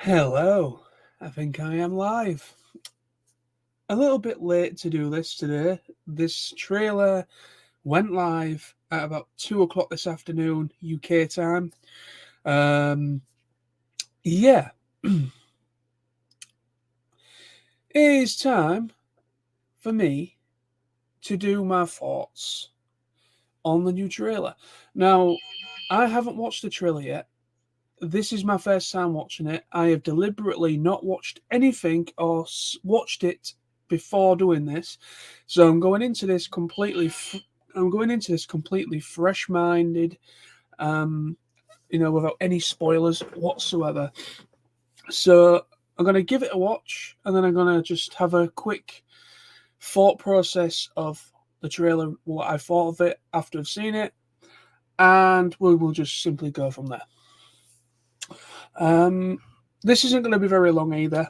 Hello, I think I am live. A little bit late to do this today. This trailer went live at about 2 o'clock this afternoon, UK time. Yeah, it is time for me to do my thoughts on the new trailer. Now, I haven't watched the trailer yet. This is my first time watching it. I have deliberately not watched anything or watched it before doing this, so I'm going into this completely. I'm going into this completely fresh-minded, without any spoilers whatsoever. So I'm going to give it a watch, and then I'm going to just have a quick thought process of the trailer, what I thought of it after I've seen it, and we will just simply go from there. This isn't going to be very long either.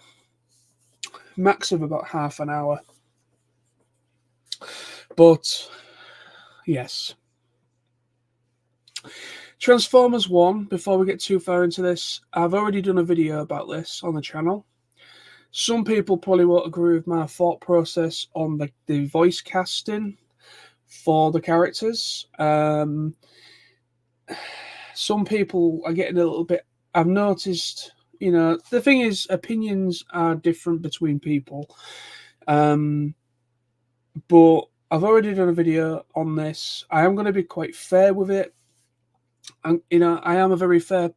Max of about half an hour. But yes. Transformers 1, before we get too far into this, I've already done a video about this on the channel. Some people probably won't agree with my thought process on the voice casting for the characters. Some people are getting a little bit... I've noticed... the thing is, opinions are different between people. But I've already done a video on this. I am going to be quite fair with it. And, I am a very fair,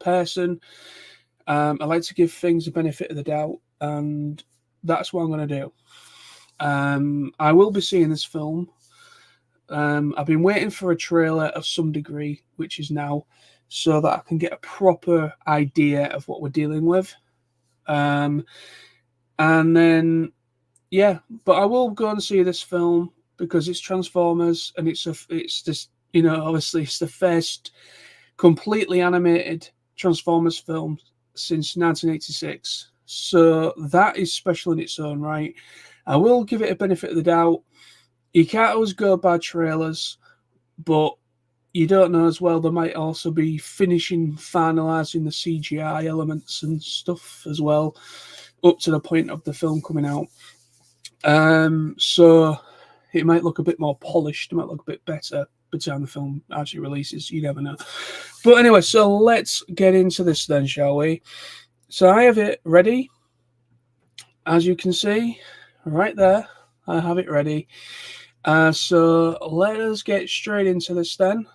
person. I like to give things the benefit of the doubt, and that's what I'm going to do. I will be seeing this film. I've been waiting for a trailer of some degree, which is now, so that I can get a proper idea of what we're dealing with. And then, yeah, but I will go and see this film because it's Transformers, and it's just, obviously it's the first completely animated Transformers film since 1986. So that is special in its own right. I will give it a benefit of the doubt. You can't always go by trailers, but you don't know as well. They might also be finalising the CGI elements and stuff as well, up to the point of the film coming out. So it might look a bit more polished. It might look a bit better by the time the film actually releases. You never know. But anyway, so let's get into this then, shall we? So I have it ready. As you can see, right there, I have it ready. So let us get straight into this then.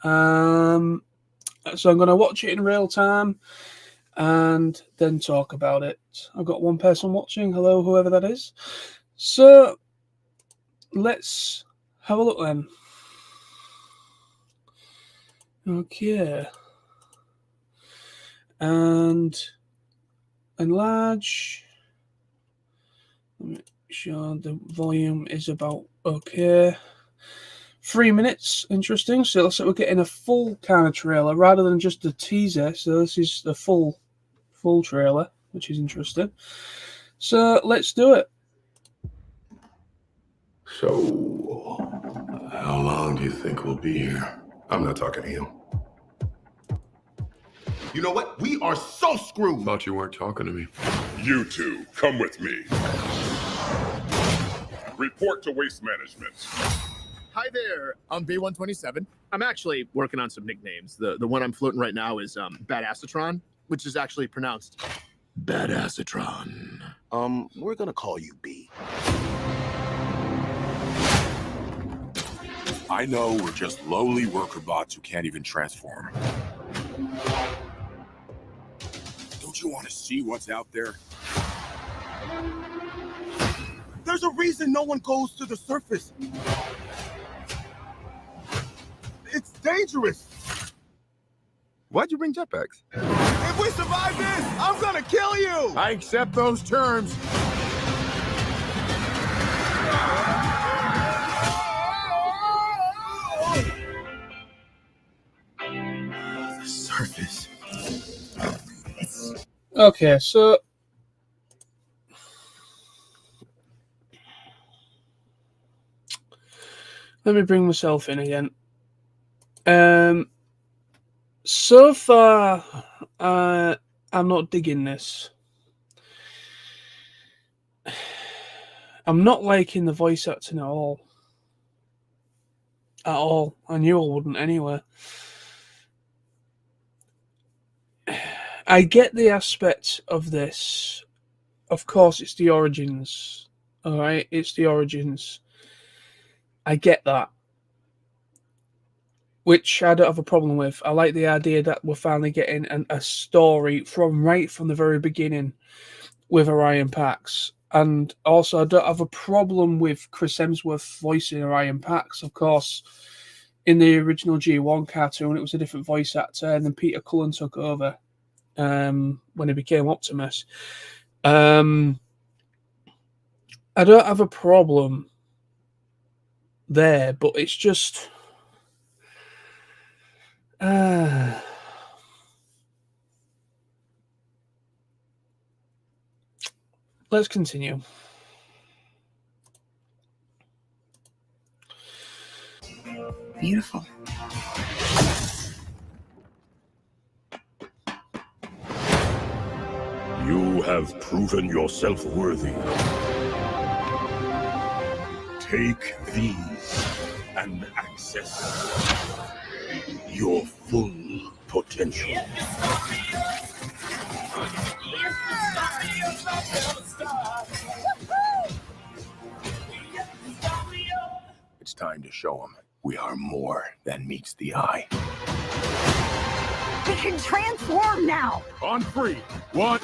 So I'm going to watch it in real time and then talk about it. I've got one person watching. Hello, whoever that is. So let's have a look then. Okay. And enlarge. Make sure the volume is about okay. 3 minutes, interesting. So it looks like we're getting a full kind of trailer rather than just a teaser. So this is the full trailer, which is interesting. So let's do it. So, how long do you think we'll be here? I'm not talking to you. You know what? We are so screwed. Thought you weren't talking to me. You two, come with me. Report to Waste Management. Hi there, I'm B127. I'm actually working on some nicknames. The one I'm floating right now is Badassatron, which is actually pronounced Badassatron. We're gonna call you B. I know we're just lowly worker bots who can't even transform. Don't you want to see what's out there? There's a reason no one goes to the surface. It's dangerous. Why'd you bring jetpacks? If we survive this, I'm gonna kill you! I accept those terms. The surface. Okay, so let me bring myself in again. So far, I'm not digging this. I'm not liking the voice acting at all. At all. I knew I wouldn't anyway. I get the aspect of this. Of course, it's the origins. All right, it's the origins. I get that. Which I don't have a problem with. I like the idea that we're finally getting a story from the very beginning with Orion Pax. And also, I don't have a problem with Chris Hemsworth voicing Orion Pax. Of course, in the original G1 cartoon, it was a different voice actor, and then Peter Cullen took over when he became Optimus. I don't have a problem there, but it's just... let's continue. Beautiful. You have proven yourself worthy. Take these and access your full potential. It's time to show them we are more than meets the eye. We can transform now. On 3, 1.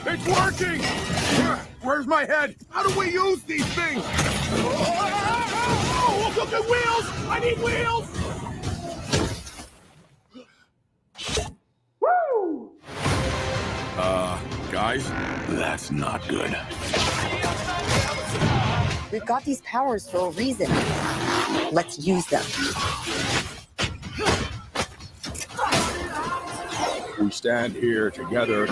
It's working! Where's my head? How do we use these things? Oh, look at wheels! I need wheels! Woo! Guys, that's not good. We've got these powers for a reason. Let's use them. We stand here together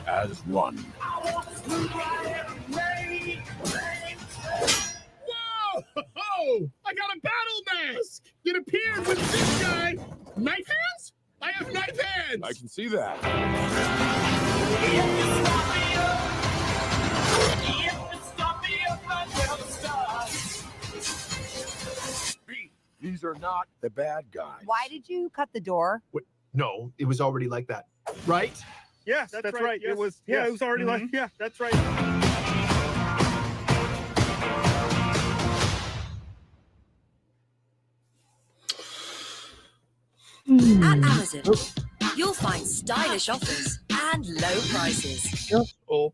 as one. Whoa! I got a battle mask! It appeared with this guy. Knife hands? I have knife hands! I can see that. These are not the bad guys. Why did you cut the door? No, it was already like that. Right? Yes, that's right. Yes. It was. Yeah, Yes. it was already like. Yeah, that's right. At Amazon, you'll find stylish offers and low prices. Shut up.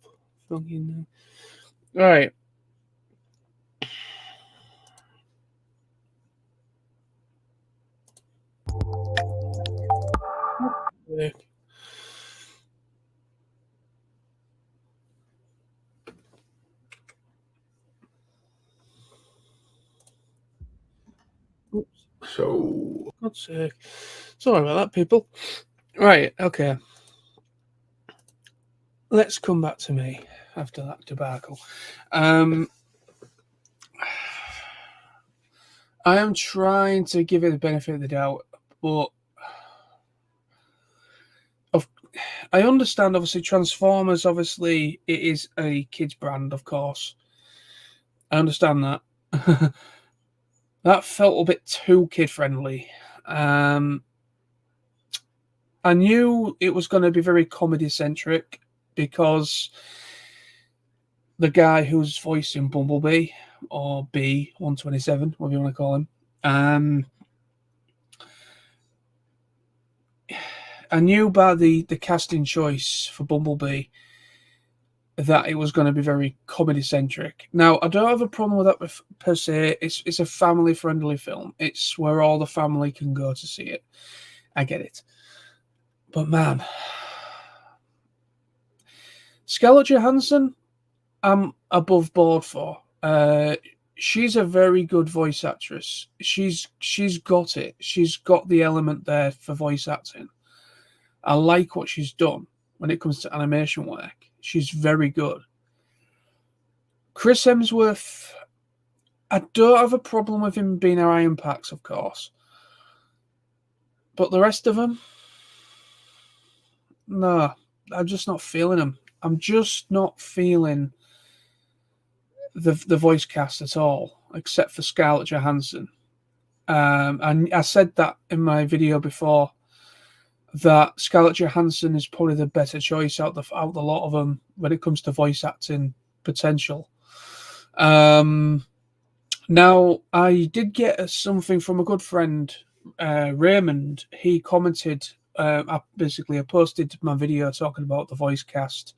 Fucking... All right. So, God's sake. Sorry about that, people. Right, okay. Let's come back to me after that debacle. I am trying to give it the benefit of the doubt, but I understand, obviously, Transformers, obviously, it is a kid's brand, of course. I understand that. That felt a bit too kid-friendly. I knew it was going to be very comedy-centric because the guy who's voicing Bumblebee, or B127, whatever you want to call him, I knew by the casting choice for Bumblebee that it was going to be very comedy-centric. Now, I don't have a problem with that per se. It's a family-friendly film. It's where all the family can go to see it. I get it. But, man, Scarlett Johansson, I'm above board for. She's a very good voice actress. She's got it. She's got the element there for voice acting. I like what she's done when it comes to animation work. She's very good. Chris Hemsworth, I don't have a problem with him being Orion Pax, of course. But the rest of them, no, I'm just not feeling them. I'm just not feeling the voice cast at all, except for Scarlett Johansson. And I said that in my video before, that Scarlett Johansson is probably the better choice out the lot of them when it comes to voice acting potential. Now, I did get something from a good friend, Raymond. He commented, I posted my video talking about the voice cast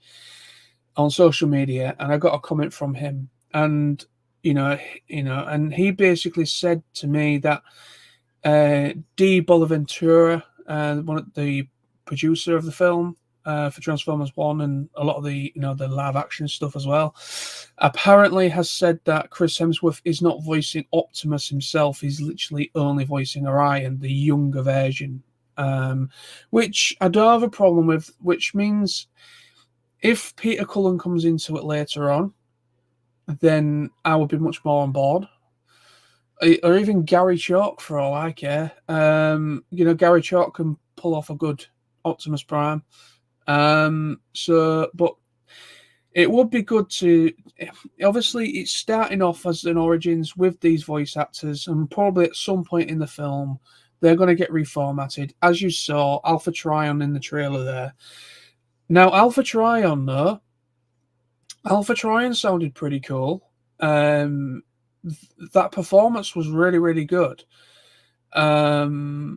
on social media, and I got a comment from him. And and he basically said to me that Dee Bonaventura, the producer of the film for Transformers 1 and a lot of the the live action stuff as well, apparently has said that Chris Hemsworth is not voicing Optimus himself. He's literally only voicing Orion, the younger version, which I don't have a problem with, which means if Peter Cullen comes into it later on, then I would be much more on board. Or even Gary Chalk, for all I care. Gary Chalk can pull off a good Optimus Prime. But it would be good to... Obviously, it's starting off as an Origins with these voice actors, and probably at some point in the film, they're going to get reformatted. As you saw, Alpha Trion in the trailer there. Now, Alpha Trion, though, Alpha Trion sounded pretty cool. That performance was really, really good. But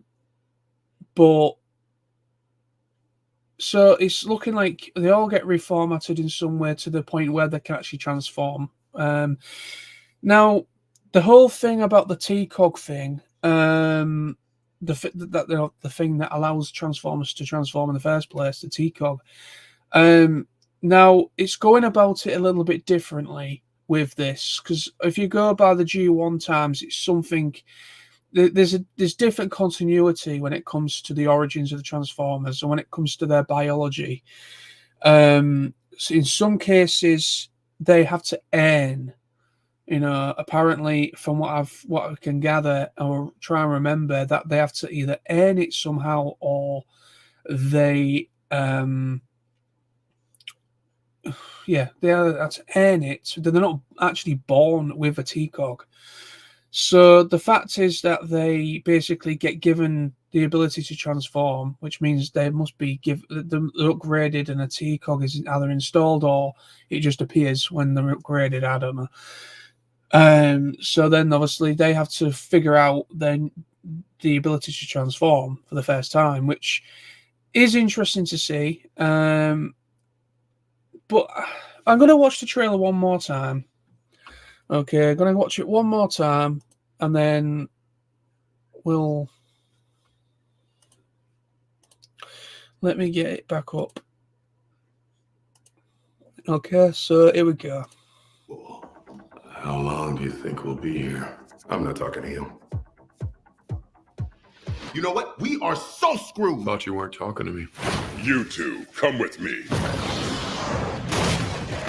so it's looking like they all get reformatted in some way to the point where they can actually transform. Now, the whole thing about the TCOG thing, the thing that allows Transformers to transform in the first place, the TCOG. Now, it's going about it a little bit differently with this, because if you go by the G1 times, it's something... There's different continuity when it comes to the origins of the Transformers and when it comes to their biology. So in some cases, they have to earn. Apparently, from what I can gather or try and remember, that they have to either earn it somehow or they they have to earn it. So they're not actually born with a TCOG. So the fact is that they basically get given the ability to transform, which means they must be upgraded, and a TCOG is either installed or it just appears when they're upgraded. I don't know. So then obviously they have to figure out then the ability to transform for the first time, which is interesting to see. But I'm going to watch the trailer one more time. Okay, I'm going to watch it one more time, and then we'll... Let me get it back up. Okay, so here we go. How long do you think we'll be here? I'm not talking to you. You know what? We are so screwed. Thought you weren't talking to me. You two, come with me.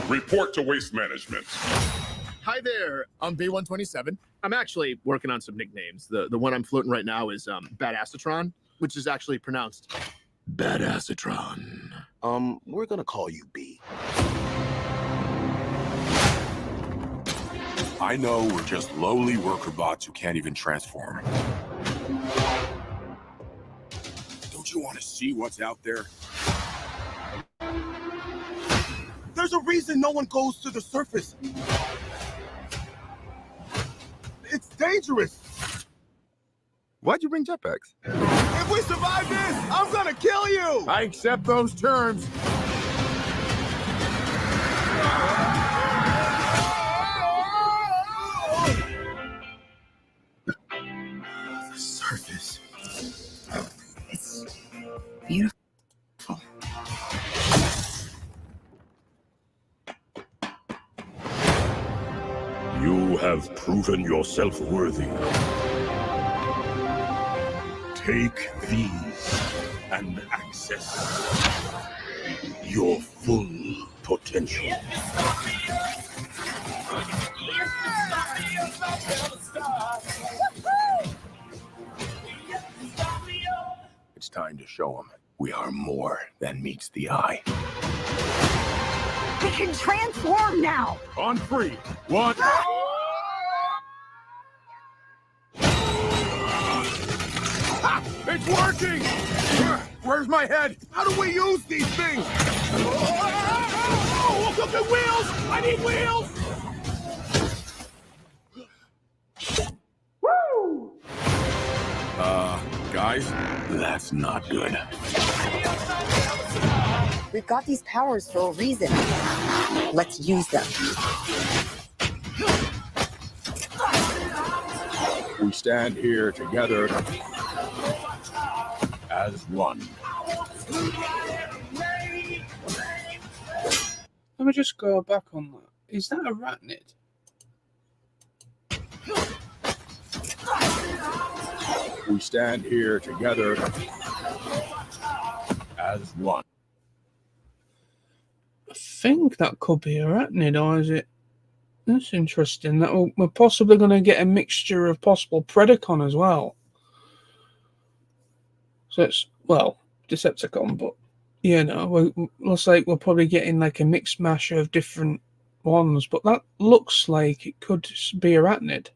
Report to Waste Management. Hi there, I'm B127. I'm actually working on some nicknames. The one I'm floating right now is Badassatron, which is actually pronounced Badassatron. We're gonna call you B. I know we're just lowly worker bots who can't even transform. Don't you want to see what's out there? There's a reason no one goes to the surface. It's dangerous. Why'd you bring jetpacks? If we survive this, I'm gonna kill you. I accept those terms. The surface. It's beautiful. You have proven yourself worthy. Take these and access your full potential. It's time to show them we are more than meets the eye. We can transform now. On 3, 1. It's working! Where's my head? How do we use these things? Oh, look at wheels! I need wheels! Guys, that's not good. We've got these powers for a reason. Let's use them. We stand here together as one. Let me just go back on that. Is that arachnid? We stand here together as one. I think that could be arachnid, or is it? That's interesting. That we're possibly going to get a mixture of possible Predacon as well. So it's, well, Decepticon, but you know, looks like we're probably getting like a mixed mash of different ones. But that looks like it could be arachnid.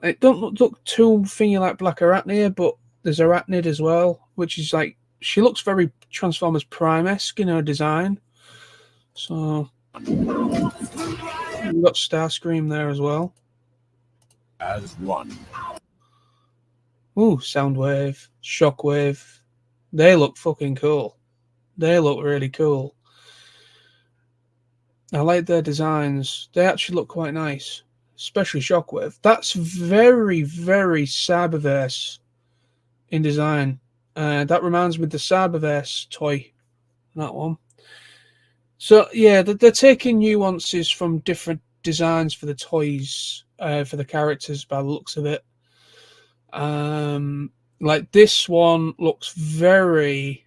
It don't look too thingy like Black Arachnia, but there's arachnid as well, which is like, she looks very Transformers Prime-esque in her design. So we've got Starscream there as well. As one. Ooh, Soundwave, Shockwave. They look fucking cool. They look really cool. I like their designs. They actually look quite nice. Especially Shockwave. That's very, very Cyberverse in design. That reminds me of the Cyberverse toy. That one. So, yeah, they're taking nuances from different designs for the toys, for the characters by the looks of it. Like this one looks very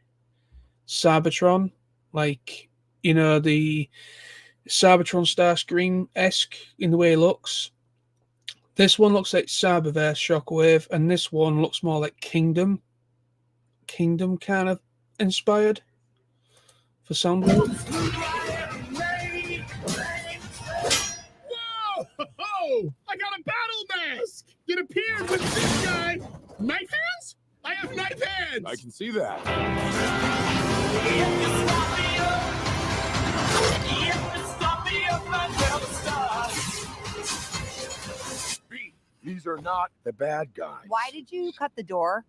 Cybertron. Like, you know, the Cybertron Starscream-esque in the way it looks. This one looks like Cyberverse Shockwave, and this one looks more like Kingdom kind of inspired for Soundwave. Whoa! I got a battle mask! It appeared with this guy. Knife hands? I have knife hands! I can see that. These are not the bad guys. Why did you cut the door?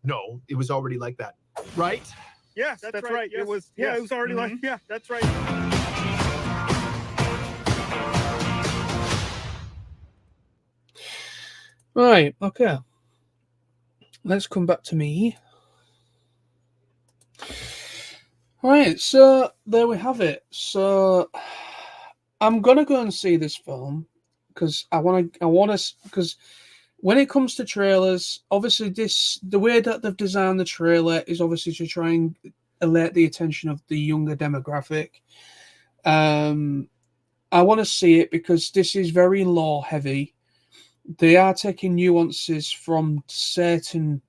No, it was already like that. Right? Yes, that's right. Yes. It was. Yeah, it was already like. Yeah, that's right. Right, okay. Let's come back to me. Right, so there we have it. So I'm gonna go and see this film because I want to, because when it comes to trailers, obviously the way that they've designed the trailer is obviously to try and alert the attention of the younger demographic. I want to see it because this is very lore heavy. They are taking nuances from certain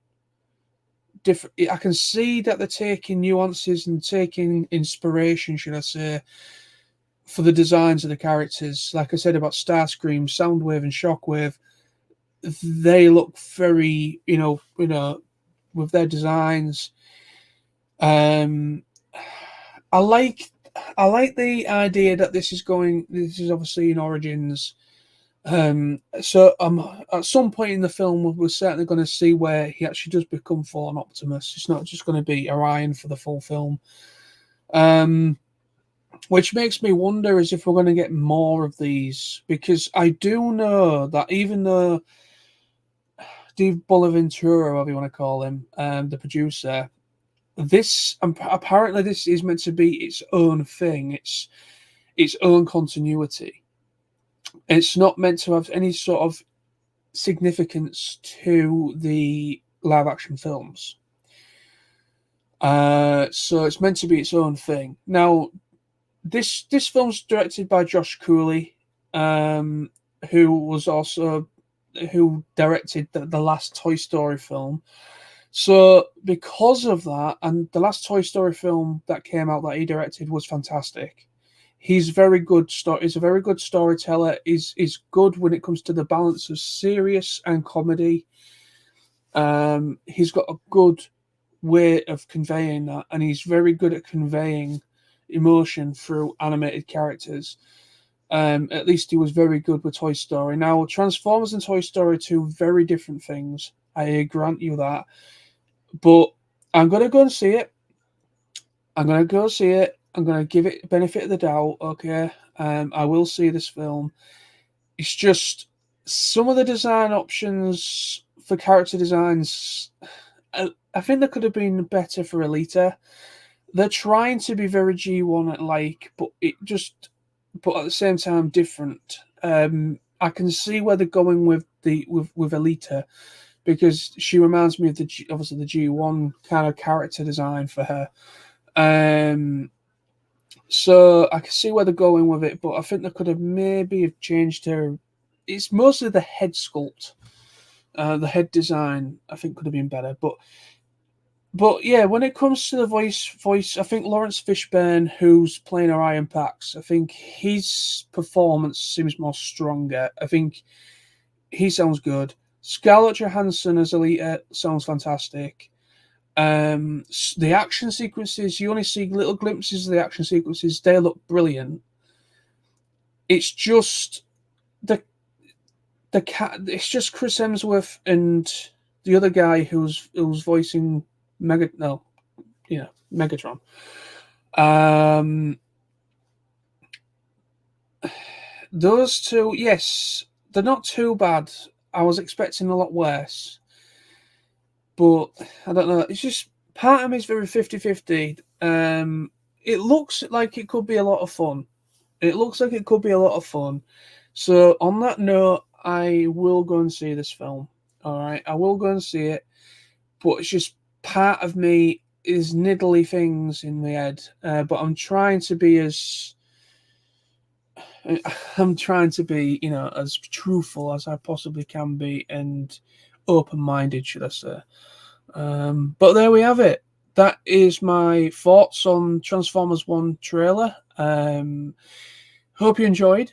different. I can see that they're taking nuances and taking inspiration, should I say, for the designs of the characters. Like I said about Starscream, Soundwave, and Shockwave, they look very, you know, with their designs. I like the idea that this is obviously in Origins. So at some point in the film, we're certainly going to see where he actually does become Fallen Optimus. It's not just going to be Orion for the full film. Which makes me wonder is if we're going to get more of these, because I do know that even though Steve Bonaventura, whatever you want to call him, the producer, apparently this is meant to be its own thing. It's its own continuity. It's not meant to have any sort of significance to the live action films. So it's meant to be its own thing. Now, this film's directed by Josh Cooley. who directed the last Toy Story film. So because of that, and the last Toy Story film that came out that he directed was fantastic. He's very good. He's a very good storyteller. He's good when it comes to the balance of serious and comedy. He's got a good way of conveying that, and he's very good at conveying emotion through animated characters. At least he was very good with Toy Story. Now, Transformers and Toy Story are two very different things. I grant you that. But I'm going to go and see it. I'm going to go see it. I'm going to give it the benefit of the doubt, okay? I will see this film. It's just some of the design options for character designs, I think they could have been better for Alita. They're trying to be very G1-like, but at the same time different. I can see where they're going with Alita, because she reminds me of obviously the G1 kind of character design for her. So I can see where they're going with it, but I think they could have maybe changed her. It's mostly the head sculpt, the head design. I think could have been better, but yeah, when it comes to the voice, I think Lawrence Fishburne, who's playing Orion Pax, I think his performance seems more stronger. I think he sounds good. Scarlett Johansson as Alita sounds fantastic. The action sequences, you only see little glimpses of the action sequences. They look brilliant. It's just it's just Chris Hemsworth and the other guy who's voicing Megatron. Those two, yes, they're not too bad. I was expecting a lot worse. But I don't know. It's just part of me is very 50-50. It looks like it could be a lot of fun. So on that note, I will go and see this film. All right, I will go and see it. But it's just part of me is niggly things in my head. But I'm trying to be as truthful as I possibly can be and open-minded, should I say. But there we have it. That is my thoughts on Transformers 1 trailer. Hope you enjoyed.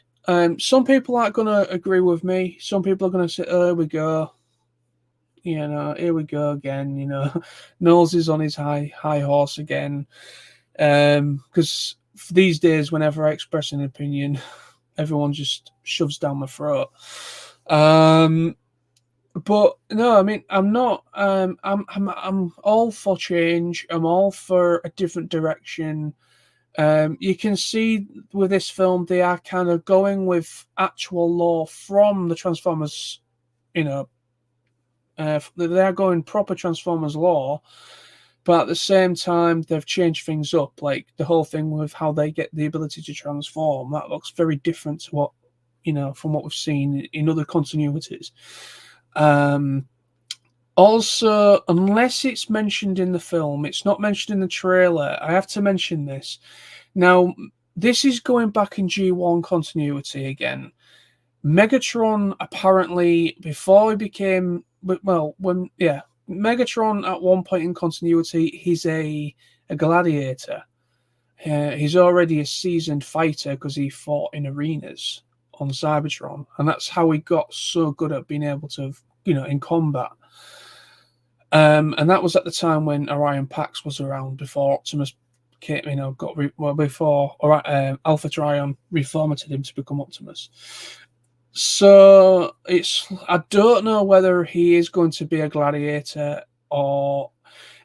Some people aren't going to agree with me. Some people are going to say, oh, here we go. Here we go again. Knowles is on his high horse again. Because these days, whenever I express an opinion, everyone just shoves down my throat. But no, I mean, I'm not. I'm all for change. I'm all for a different direction. You can see with this film, they are kind of going with actual lore from the Transformers. They are going proper Transformers lore, but at the same time, they've changed things up. Like the whole thing with how they get the ability to transform. That looks very different to what from what we've seen in other continuities. Also, unless it's mentioned in the film, it's not mentioned in the trailer. I have to mention this. Now, this is going back in G1 continuity again. Megatron apparently, before he became, Megatron at one point in continuity, he's a gladiator. He's already a seasoned fighter because he fought in arenas on Cybertron, and that's how he got so good at being able to, in combat. And that was at the time when Orion Pax was around, before Optimus came, before Alpha Trion reformatted him to become Optimus. So I don't know whether he is going to be a gladiator or,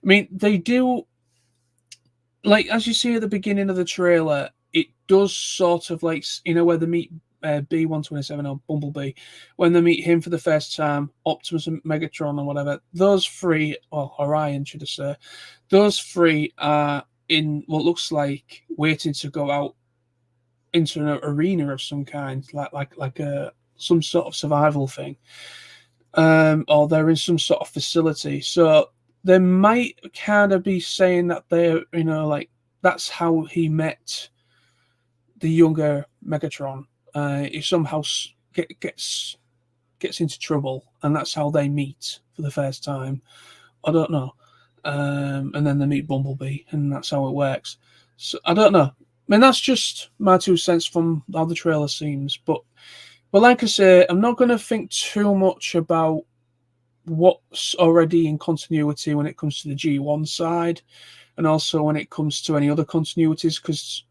they do, like, as you see at the beginning of the trailer, it does sort of like, where they meet B-127 or Bumblebee, when they meet him for the first time, Optimus and Megatron or whatever, those three, or Orion should I say, those three are in what looks like waiting to go out into an arena of some kind, like some sort of survival thing, or they're in some sort of facility. So they might kind of be saying that they're, like that's how he met the younger Megatron. He somehow gets into trouble, and that's how they meet for the first time. I don't know. And then they meet Bumblebee, and that's how it works. So I don't know. I mean, that's just my 2 cents from how the trailer seems. But like I say, I'm not going to think too much about what's already in continuity when it comes to the G1 side, and also when it comes to any other continuities, because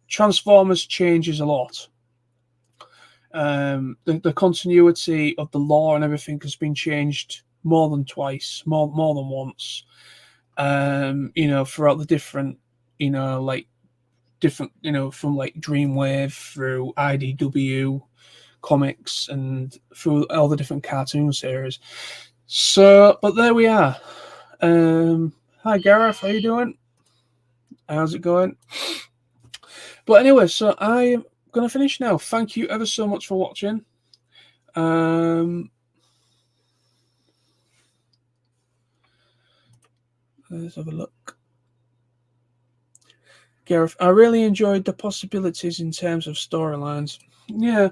Transformers changes a lot. The continuity of the lore and everything has been changed more than twice, more than once. Throughout the different, from like Dreamwave through IDW comics and through all the different cartoon series. So, but there we are. Hi Gareth, how you doing? How's it going? But anyway, so I'm going to finish now. Thank you ever so much for watching. Let's have a look. Gareth, I really enjoyed the possibilities in terms of storylines. Yeah,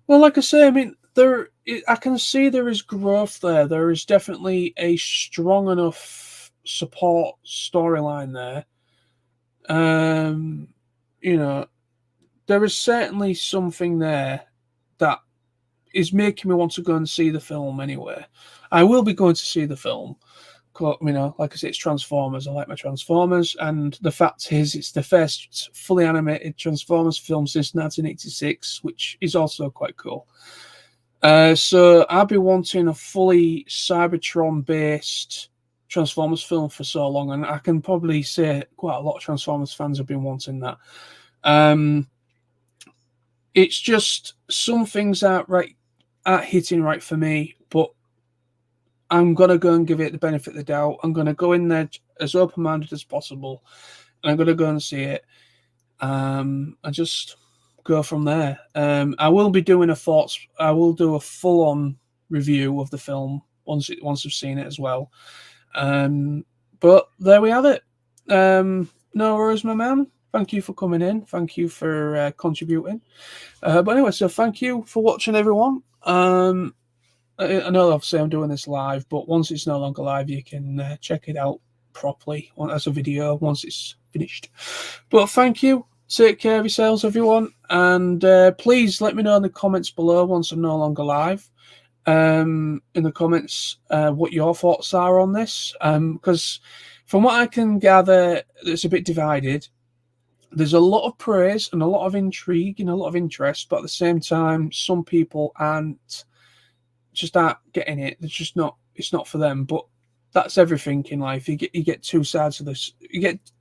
well, like I say, I mean, I can see there is growth there. There is definitely a strong enough support storyline there. There is certainly something there that is making me want to go and see the film anyway. I will be going to see the film. Like I say, it's Transformers. I like my Transformers, and the fact is, it's the first fully animated Transformers film since 1986, which is also quite cool. So I'll be wanting a fully Cybertron-based Transformers film for so long, and I can probably say quite a lot of Transformers fans have been wanting that. It's just some things aren't hitting right for me, but I'm going to go and give it the benefit of the doubt. I'm going to go in there as open-minded as possible, and I'm going to go and see it. And just go from there. I will be doing I will do a full-on review of the film once I've seen it as well. But there we have it. No worries, my man. Thank you for coming in. Thank you for contributing. But anyway, so thank you for watching, everyone. I know obviously I'm doing this live, but once it's no longer live, you can check it out properly as a video once it's finished. But thank you. Take care of yourselves, everyone. And please let me know in the comments below once I'm no longer live. In the comments what your thoughts are on this. Because from what I can gather, it's a bit divided. There's a lot of praise and a lot of intrigue and a lot of interest, but at the same time, some people aren't getting it. It's not for them. But that's everything in life. You get two sides of this.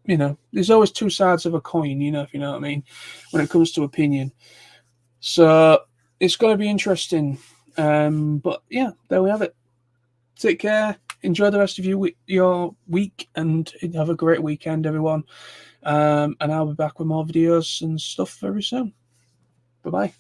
There's always two sides of a coin, if you know what I mean, when it comes to opinion. So it's going to be interesting. But yeah, there we have it. Take care. Enjoy the rest of your week, and have a great weekend, everyone. And I'll be back with more videos and stuff very soon. Bye-bye.